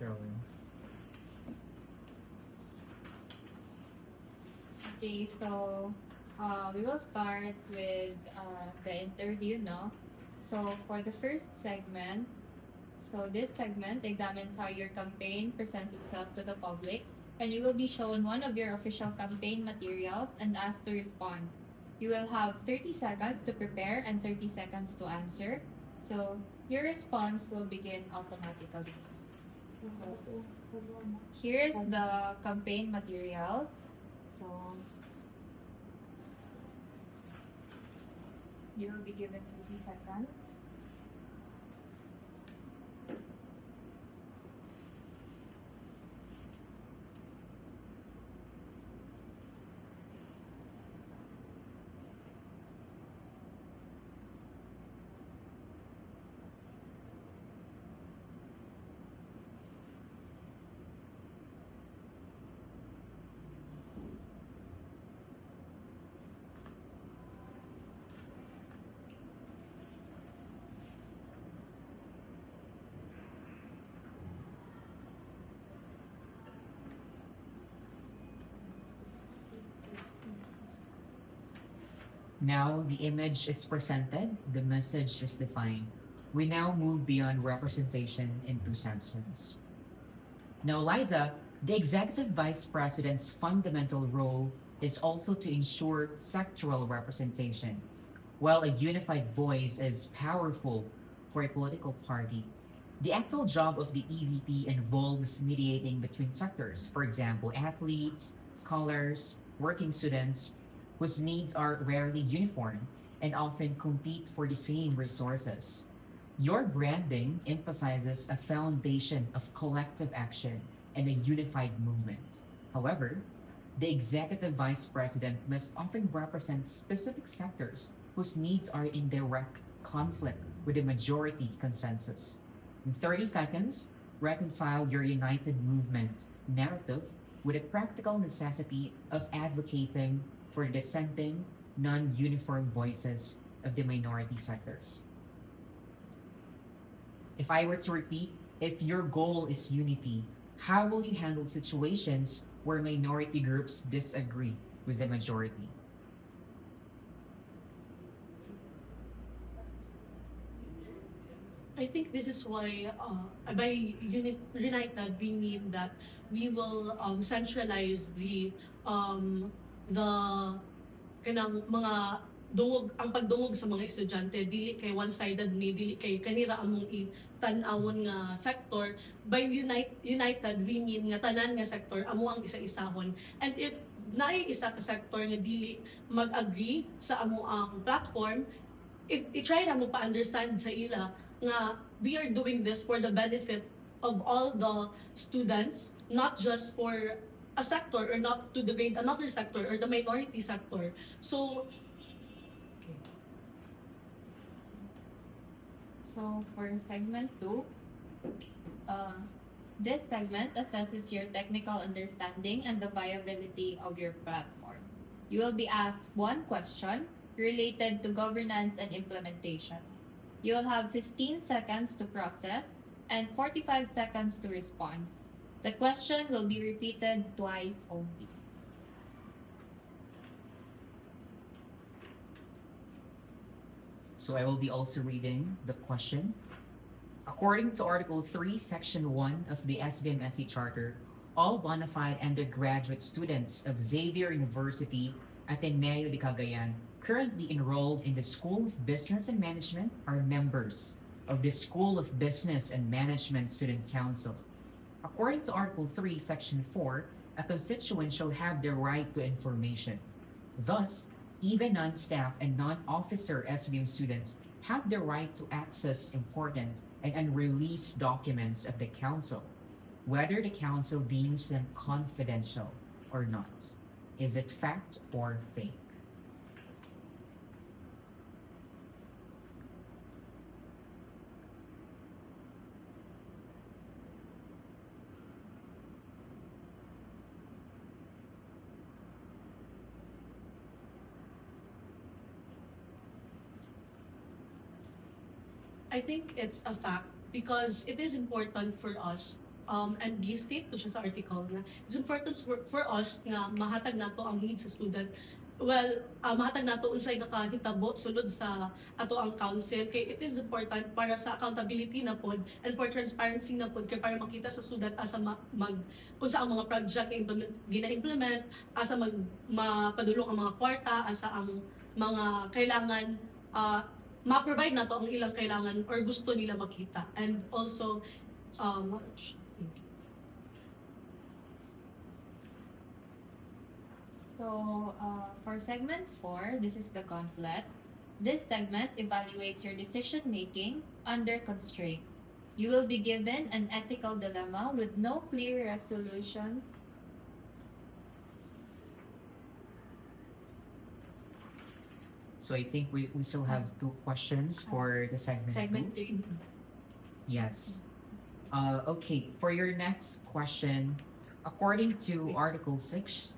Going. Okay, so we will start with the interview, no? So for the first segment, so this segment examines how your campaign presents itself to the public, and you will be shown one of your official campaign materials and asked to respond. You will have 30 seconds to prepare and 30 seconds to answer. So your response will begin automatically. So here is the campaign material. So you will be given 30 seconds. Now the image is presented, the message is defined. We now move beyond representation into substance. Now, Liza, the executive vice president's fundamental role is also to ensure sectoral representation. While a unified voice is powerful for a political party, the actual job of the EVP involves mediating between sectors, for example, athletes, scholars, working students, whose needs are rarely uniform and often compete for the same resources. Your branding emphasizes a foundation of collective action and a unified movement. However, the executive vice president must often represent specific sectors whose needs are in direct conflict with the majority consensus. In 30 seconds, reconcile your united movement narrative with the practical necessity of advocating for the dissenting, non uniform voices of the minority sectors. If I were to repeat, if your goal is unity, how will you handle situations where minority groups disagree with the majority? I think this is why by united we mean that we will centralize the kanang mga dungog ang pagdungog sa mga estudyante dili kay one-sided ni dili kay kanira among tan-awon nga sector. By united we mean nga tanan nga sector amo ang isa-isahon, and if naay isa ka sector nga dili mag-agree sa amo ang platform, if i-try na mo pa-understand sa ila nga we are doing this for the benefit of all the students, not just for a sector or not to degrade another sector or the minority sector. So, okay. So for segment 2, this segment assesses your technical understanding and the viability of your platform. You will be asked one question related to governance and implementation. You will have 15 seconds to process and 45 seconds to respond. The question will be repeated twice only. So I will be also reading the question. According to Article 3, Section 1 of the SBMSE Charter, all bona fide undergraduate students of Xavier University Ateneo de Cagayan currently enrolled in the School of Business and Management are members of the School of Business and Management Student Council. According to Article 3, Section 4, a constituent shall have the right to information. Thus, even non-staff and non-officer SBM students have the right to access important and unreleased documents of the Council, whether the Council deems them confidential or not. Is it fact or fake? I think it's a fact because it is important for us MD state, which is article na it's important for us nga mahatag nato ang needs sa student. Well, mahatag nato unsay nakahitabo sulod sa ato ang council kay it is important para sa accountability na pod and for transparency na pod kay para makita sa student asa unsa ang mga project gina-implement, asa mapadulong ang mga kwarta, asa ang mga kailangan ma-provide nato ang ilang kailangan or gusto nila makita. And also So, for segment 4, this is the conflict. This segment evaluates your decision making under constraint. You will be given an ethical dilemma with no clear resolution. So I think we still have 2 questions for the segment. Segment 3. Yes. Okay, for your next question, according to Article 6,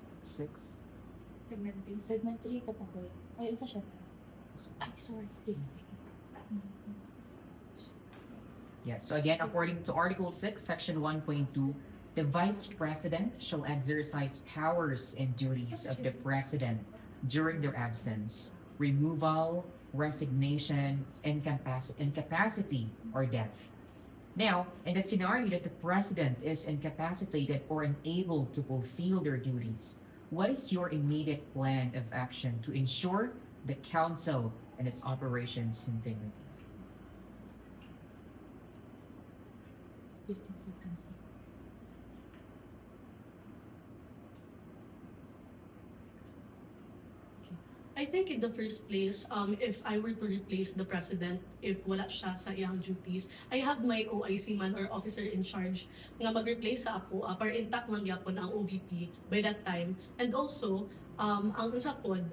Segment 3. Segment 3 ka pa ko. Ay, unsa siya? Ay, sorry. yes, so again, according to Article 6, Section 1.2, the Vice President shall exercise powers and duties of the President during their absence, removal, resignation, incapacity, or death. Now, in the scenario that the President is incapacitated or unable to fulfill their duties, what is your immediate plan of action to ensure the Council and its operations integrity? 15 seconds. I think in the first place, if I were to replace the president, if wala siya sa iyang duties, I have my OIC man or officer in charge nga mag-replace sa ako para intact lang yapon ang OVP by that time. And also, ang unsa pod,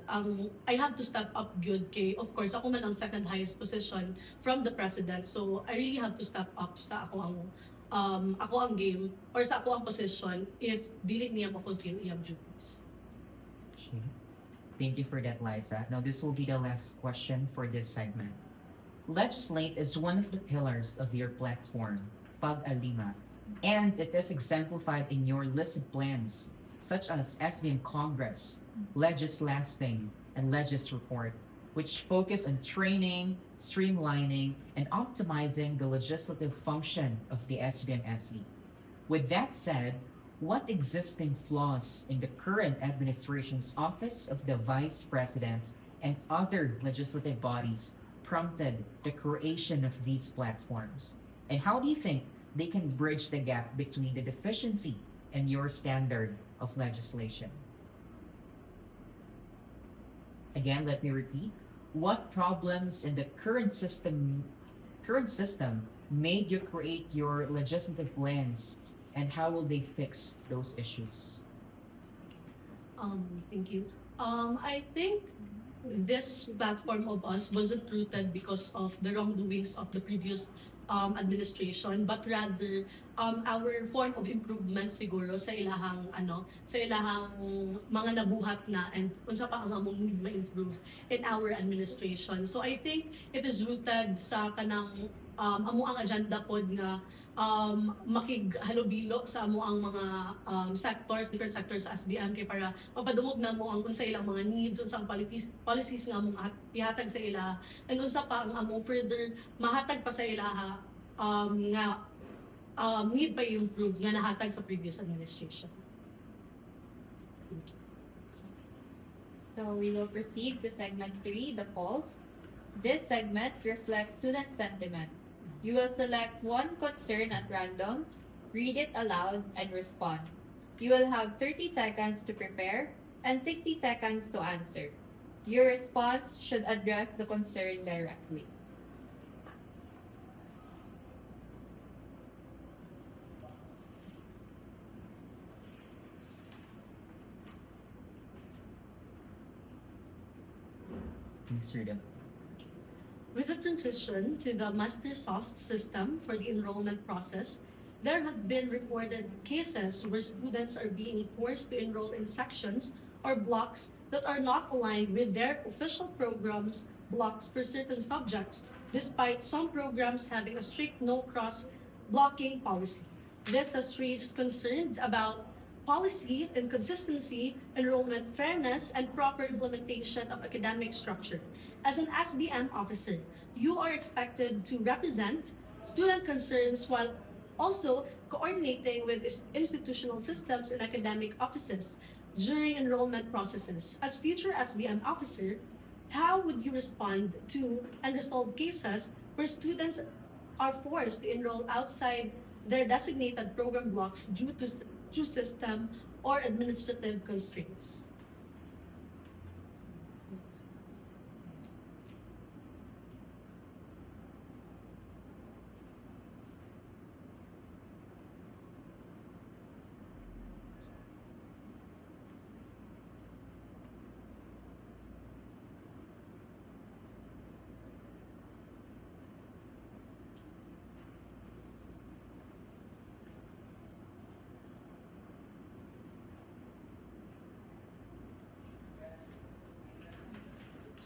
I have to step up good kay, of course, ako man ang second highest position from the president. So I really have to step up sa ako ang game or sa ako ang position if dili niya ma-fulfill iyang duties. Okay. Thank you for that, Liza. Now, this will be the last question for this segment. Legislate is one of the pillars of your platform, Pag-alima, and it is exemplified in your listed plans, such as SBM Congress, Legislasting, and Legis Report, which focus on training, streamlining, and optimizing the legislative function of the SBM-SE. With that said, what existing flaws in the current administration's Office of the Vice President and other legislative bodies prompted the creation of these platforms? And how do you think they can bridge the gap between the deficiency and your standard of legislation? Again, let me repeat. What problems in the current system made you create your legislative plans, and how will they fix those issues? Thank you. I think this platform of us wasn't rooted because of the wrongdoings of the previous administration, but rather our form of improvement siguro sa ilahang mga nabuhat na and unsa pa ang among need ma-improve in our administration. So I think it is rooted sa kanang amo ang agenda pod nga makighalubilo sa amo ang mga different sectors sa SBM kay para mapadungog na mo ang unsa ilang mga needs, unsa ang policies nga among ihatag sa ila, and unsa pa ang among further mahatag pa sa ila nga need pa improve nga nahatag sa previous administration. So we will proceed to segment 3, the polls. This segment reflects student sentiment. You will select one concern at random, read it aloud, and respond. You will have 30 seconds to prepare and 60 seconds to answer. Your response should address the concern directly. Please read them. With the transition to the MasterSoft system for the enrollment process, there have been reported cases where students are being forced to enroll in sections or blocks that are not aligned with their official programs blocks for certain subjects, despite some programs having a strict no-cross blocking policy. This has raised concerns about policy inconsistency, enrollment fairness, and proper implementation of academic structure. As an SBM officer, you are expected to represent student concerns while also coordinating with institutional systems and academic offices during enrollment processes. As future SBM officer, how would you respond to and resolve cases where students are forced to enroll outside their designated program blocks due to system or administrative constraints?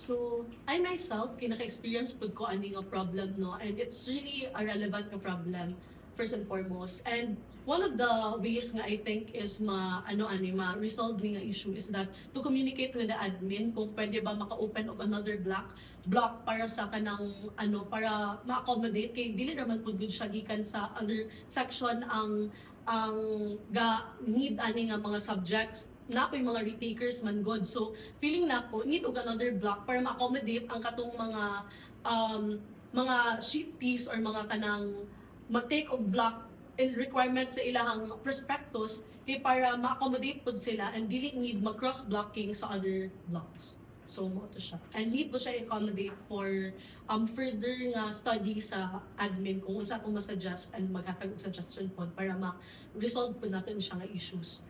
So, I myself, kinaka-experience po ko ani nga problem, no? And it's really a relevant nga problem, first and foremost. And one of the ways nga I think is ma-resolve nga issue is that to communicate with the admin kung pwede ba maka-open og another block para sa kanang para ma-accommodate kay dili naman pud gud siya gikan sa other section ang ga need ani nga mga subjects na po yung mga retakers man god. So, feeling na po, need og another block para ma-accommodate ang katong mga shifties or mga kanang mag-take og block and requirements sa ilahang prospectus kay para ma-accommodate po sila and dili need mag-cross-blocking sa other blocks. So, mo to siya. And need po siya i-accommodate for further nga study sa admin kung unsa akong masuggest and maghatag og suggestion po para ma-resolve po natin siya nga issues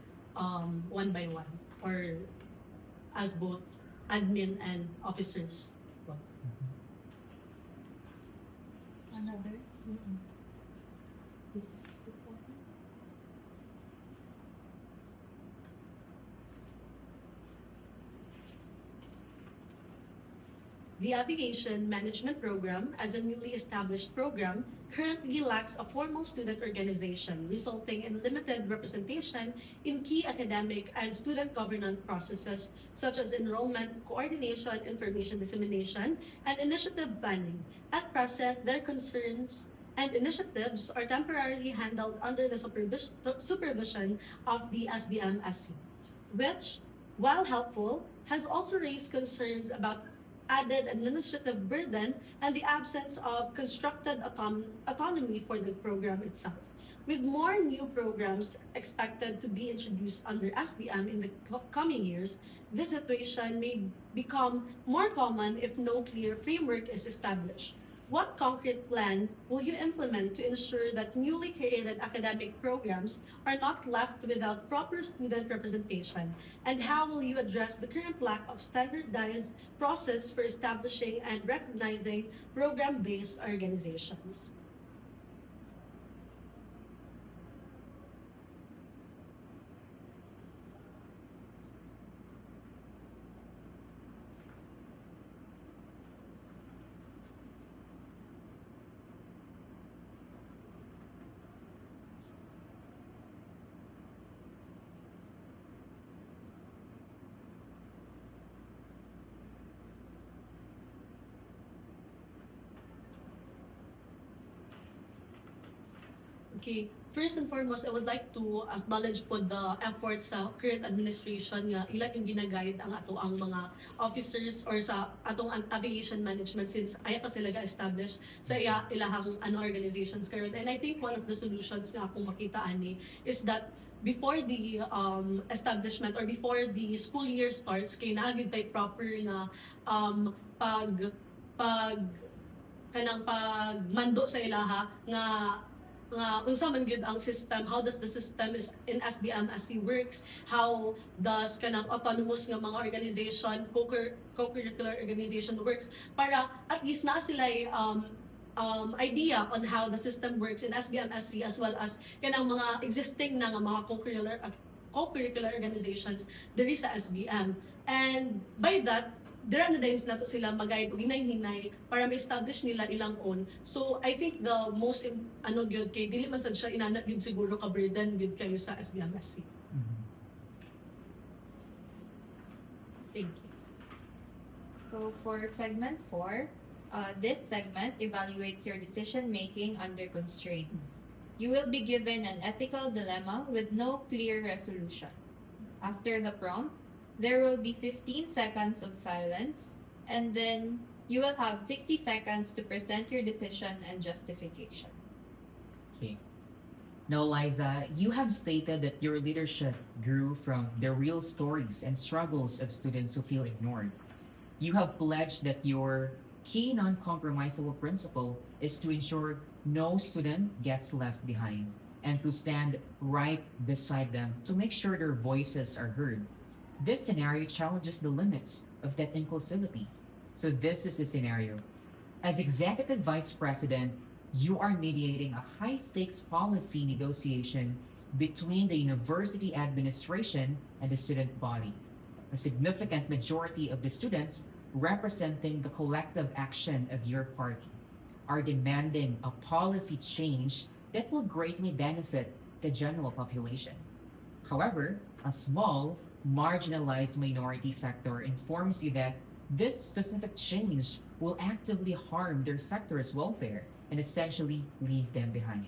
one by one or as both admin and officers. Another? This. The Aviation Management Program, as a newly established program, currently lacks a formal student organization, resulting in limited representation in key academic and student governance processes such as enrollment, coordination, information dissemination, and initiative planning. At present, their concerns and initiatives are temporarily handled under the supervision of the SBMSC, which, while helpful, has also raised concerns about added administrative burden and the absence of constructed autonomy for the program itself. With more new programs expected to be introduced under SBM in the coming years, this situation may become more common if no clear framework is established. What concrete plan will you implement to ensure that newly created academic programs are not left without proper student representation? And how will you address the current lack of standardized process for establishing and recognizing program-based organizations? Okay, first and foremost, I would like to acknowledge po the efforts sa current administration nga ilan yung ginaguide ang ang mga officers or sa atong aviation management since ay pa sila ga-establish sa ilahang organizations karon. And I think one of the solutions nga akong makita ani is that before the establishment or before the school year starts, kay naagid tay proper nga pagmando sa ilaha nga unsa man gyud ang system, how does the system is in SBMSC works, how does kanang autonomous nga mga organization, co-curricular organization works, para at least na sila idea on how the system works in SBMSC as well as kanang mga existing na nga mga co-curricular organizations diri sa SBM. And by that, dira na dahil nato sila mag-guide og hinay-hinay para ma-establish nila ilang own. So I think the most ano gyud kay dili man sad siya inana gyud siguro ka burden gyud kayo sa SBMSC. Mhm. Thank you. So for segment 4, this segment evaluates your decision making under constraint. You will be given an ethical dilemma with no clear resolution. After the prompt, there will be 15 seconds of silence, and then you will have 60 seconds to present your decision and justification. Okay. Now, Liza, you have stated that your leadership grew from the real stories and struggles of students who feel ignored. You have pledged that your key non-compromisable principle is to ensure no student gets left behind and to stand right beside them to make sure their voices are heard. This scenario challenges the limits of that inclusivity. So this is the scenario. As Executive Vice President, you are mediating a high-stakes policy negotiation between the university administration and the student body. A significant majority of the students representing the collective action of your party are demanding a policy change that will greatly benefit the general population. However, a small, marginalized minority sector informs you that this specific change will actively harm their sector's welfare and essentially leave them behind.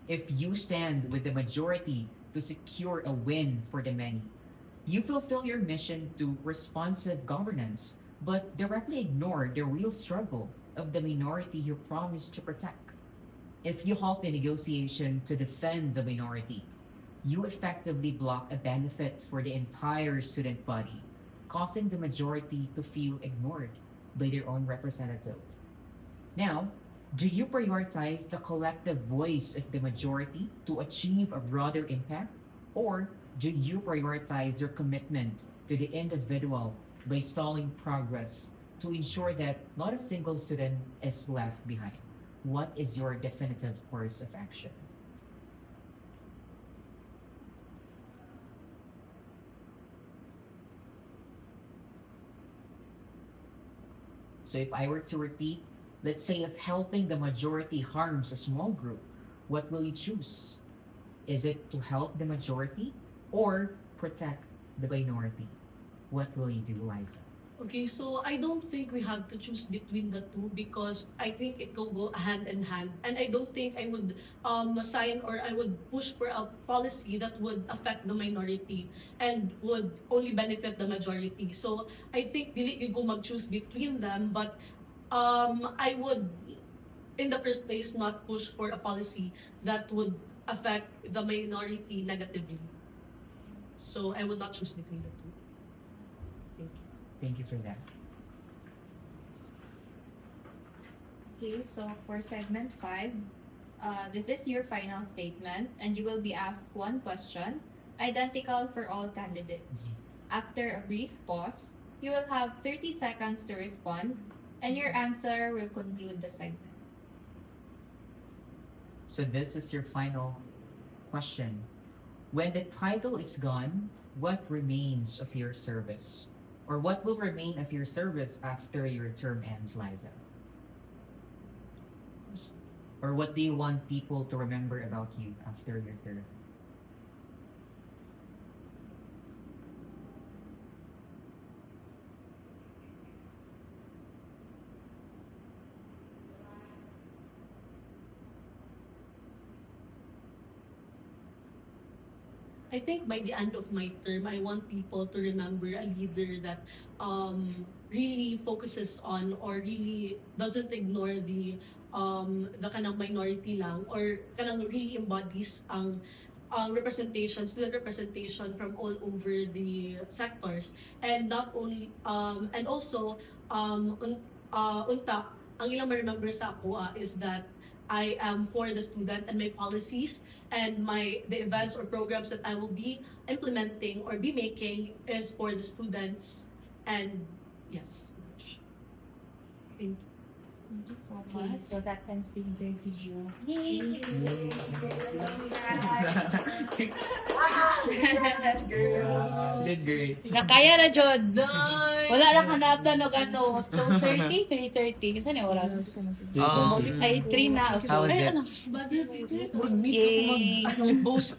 If you stand with the majority to secure a win for the many, you fulfill your mission to responsive governance, but directly ignore the real struggle of the minority you promised to protect. If you halt the negotiation to defend the minority, you effectively block a benefit for the entire student body, causing the majority to feel ignored by their own representative. Now, do you prioritize the collective voice of the majority to achieve a broader impact? Or do you prioritize your commitment to the individual by stalling progress to ensure that not a single student is left behind? What is your definitive course of action? So if I were to repeat, let's say if helping the majority harms a small group, what will you choose? Is it to help the majority or protect the minority? What will you do, Liza? Okay, so I don't think we have to choose between the two because I think it will go hand in hand. And I don't think I would sign or I would push for a policy that would affect the minority and would only benefit the majority. So I think dili ko mag-choose between them, but I would, in the first place, not push for a policy that would affect the minority negatively. So I would not choose between the two. Thank you. Thank you for that. Okay, so for segment 5, this is your final statement, and you will be asked one question, identical for all candidates. After a brief pause, you will have 30 seconds to respond, and your answer will conclude the segment. So this is your final question. When the title is gone, what remains of your service? Or what will remain of your service after your term ends, Liza? Or what do you want people to remember about you after your term? I think by the end of my term, I want people to remember a leader that really focuses on or really doesn't ignore the kanang minority lang or kanang really embodies ang representation, student representation from all over the sectors, and not only and also unta ang ilang ma-remember sa ako is that I am for the student and my policies and the events or programs that I will be implementing or be making is for the students. And yes. Thank you. Thank you so Okay, much. so that ends the interview. Yay! Did great. Nakaya na, Jod. Wala na kanaptan ng ano, 2:30, 3:30. Kasi ni oras? Ay, 3 na. How was it? Mag-meet ako Yay! mag-host.